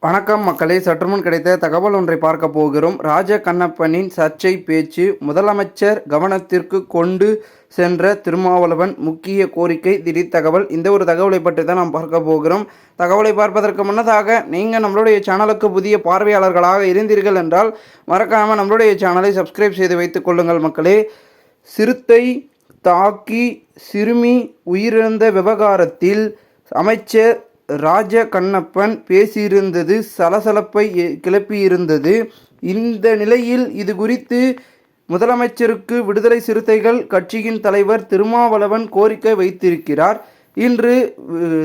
வணக்கம் மக்களே, சற்றுமுன் கிடைத்த தகவல் ஒன்றை பார்க்க போகிறோம். ராஜ கண்ணப்பனின் சர்ச்சை பேச்சு முதலமைச்சர் கவனத்திற்கு கொண்டு சென்ற திருமாவளவன் முக்கிய கோரிக்கை திடீர் தகவல். இந்த ஒரு தகவலை பற்றி தான் நாம் பார்க்க போகிறோம். தகவலை பார்ப்பதற்கு முன்னதாக நீங்கள் நம்மளுடைய சேனலுக்கு புதிய பார்வையாளர்களாக இருந்தீர்கள் என்றால் மறக்காமல் நம்மளுடைய சேனலை சப்ஸ்கிரைப் செய்து வைத்துக் கொள்ளுங்கள் மக்களே. சிறுத்தை தாக்கி சிறுமி உயிரிழந்த விவகாரத்தில் அமைச்சர் ராஜ கண்ணப்பன் பேசியிருந்தது சலசலப்பை கிளப்பியிருந்தது. இந்த நிலையில் இது குறித்து முதலமைச்சருக்கு விடுதலை சிறுத்தைகள் கட்சியின் தலைவர் திருமாவளவன் கோரிக்கை வைத்திருக்கிறார். இன்று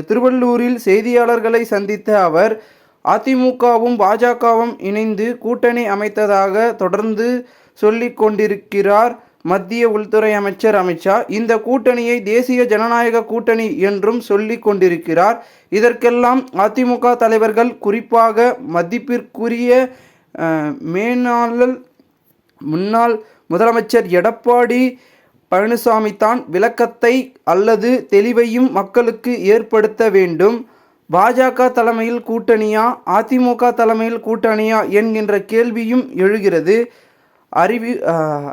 திருவள்ளூரில் செய்தியாளர்களை சந்தித்த அவர் அதிமுகவும் பாஜகவும் இணைந்து கூட்டணி அமைத்ததாக தொடர்ந்து சொல்லிக் கொண்டிருக்கிறார் மத்திய உள்துறை அமைச்சர் அமித்ஷா. இந்த கூட்டணியை தேசிய ஜனநாயக கூட்டணி என்றும் சொல்லிக் கொண்டிருக்கிறார். இதற்கெல்லாம் அதிமுக தலைவர்கள், குறிப்பாக மதிப்பிற்குரிய முன்னாள் முதலமைச்சர் எடப்பாடி பழனிசாமி தான் விளக்கத்தை அல்லது தெளிவையும் மக்களுக்கு ஏற்படுத்த வேண்டும். பாஜக தலைமையில் கூட்டணியா அதிமுக தலைமையில் கூட்டணியா என்கின்ற கேள்வியும் எழுகிறது.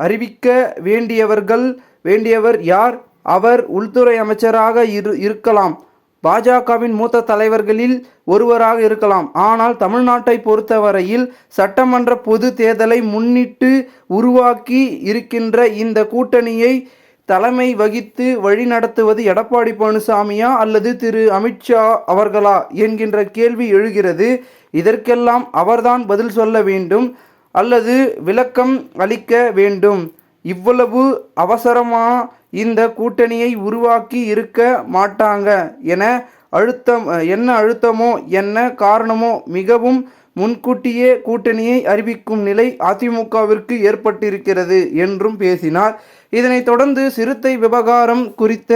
அறிவிக்க வேண்டியவர் யார்? அவர் உள்துறை அமைச்சராக இருக்கலாம், பாஜகவின் மூத்த தலைவர்களில் ஒருவராக இருக்கலாம். ஆனால் தமிழ்நாட்டை பொறுத்தவரையில் சட்டமன்ற பொது தேர்தலை முன்னிட்டு உருவாக்கி இருக்கின்ற இந்த கூட்டணியை தலைமை வகித்து வழிநடத்துவது எடப்பாடி பழனிசாமியா அல்லது திரு அமித்ஷா அவர்களா என்கின்ற கேள்வி எழுகிறது. இதற்கெல்லாம் அவர்தான் பதில் சொல்ல வேண்டும் அல்லது விளக்கம் அளிக்க வேண்டும். இவ்வளவு அவசரமா இந்த கூட்டணியை உருவாக்கி இருக்க மாட்டாங்க என்ன அழுத்தமோ என்ன காரணமோ மிகவும் முன்கூட்டியே கூட்டணியை அறிவிக்கும் நிலை அதிமுகவிற்கு ஏற்பட்டிருக்கிறது என்றும் பேசினார். இதனைத் தொடர்ந்து சிறுத்தை விவகாரம் குறித்த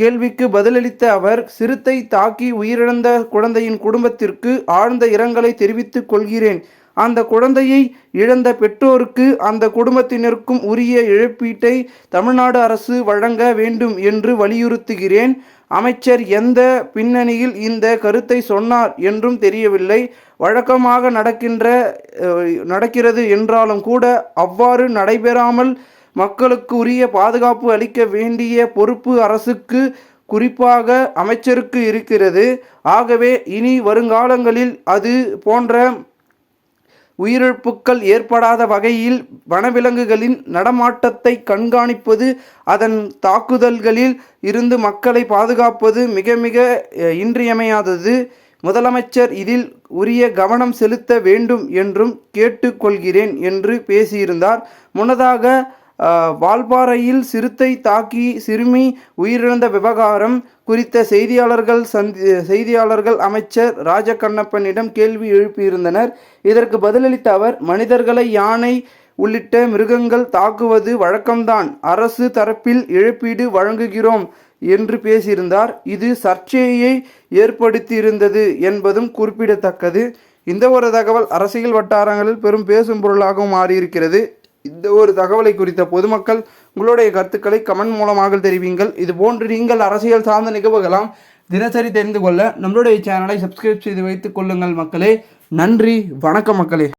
கேள்விக்கு பதிலளித்த அவர், சிறுத்தை தாக்கி உயிரிழந்த குழந்தையின் குடும்பத்திற்கு ஆழ்ந்த இரங்கலை தெரிவித்துக் கொள்கிறேன். அந்த குழந்தையை இழந்த பெற்றோருக்கு அந்த குடும்பத்தினருக்கும் உரிய இழப்பீட்டை தமிழ்நாடு அரசு வழங்க வேண்டும் என்று வலியுறுத்துகிறேன். அமைச்சர் எந்த பின்னணியில் இந்த கருத்தை சொன்னார் என்றும் தெரியவில்லை. வழக்கமாக நடக்கிறது என்றாலும் கூட அவ்வாறு நடைபெறாமல் மக்களுக்கு உரிய பாதுகாப்பு அளிக்க வேண்டிய பொறுப்பு அரசுக்கு, குறிப்பாக அமைச்சருக்கு இருக்கிறது. ஆகவே இனி வருங்காலங்களில் அது போன்ற உயிரிழப்புகள் ஏற்படாத வகையில் வனவிலங்குகளின் நடமாட்டத்தை கண்காணிப்பது, அதன் தாக்குதல்களில் இருந்து மக்களை பாதுகாப்பது மிக மிக இன்றியமையாதது. முதலமைச்சர் இதில் உரிய கவனம் செலுத்த வேண்டும் என்றும் கேட்டுக்கொள்கிறேன் என்று பேசியிருந்தார். முன்னதாக வால்பாறையில் சிறுத்தை தாக்கி சிறுமி உயிரிழந்த விவகாரம் குறித்த செய்தியாளர்கள் அமைச்சர் ராஜ கண்ணப்பனிடம் கேள்வி எழுப்பியிருந்தனர். இதற்கு பதிலளித்த அவர், மனிதர்களை யானை உள்ளிட்ட மிருகங்கள் தாக்குவது வழக்கம்தான், அரசு தரப்பில் இழப்பீடு வழங்குகிறோம் என்று பேசியிருந்தார். இது சர்ச்சையை ஏற்படுத்தியிருந்தது என்பதும் குறிப்பிடத்தக்கது. இந்த ஒரு தகவல் அரசியல் வட்டாரங்களில் பெரும் பேசும் பொருளாகவும் மாறியிருக்கிறது. இந்த ஒரு தகவலை குறித்த பொதுமக்கள் உங்களுடைய கருத்துக்களை கமெண்ட் மூலமாக தெரிவிங்கள். இது போன்று நீங்கள் அரசியல் சார்ந்த நிகழ்வுகளாம் தினசரி தெரிந்து கொள்ள நம்மளுடைய சேனலை சப்ஸ்கிரைப் செய்து வைத்துக் கொள்ளுங்கள் மக்களே. நன்றி, வணக்கம் மக்களே.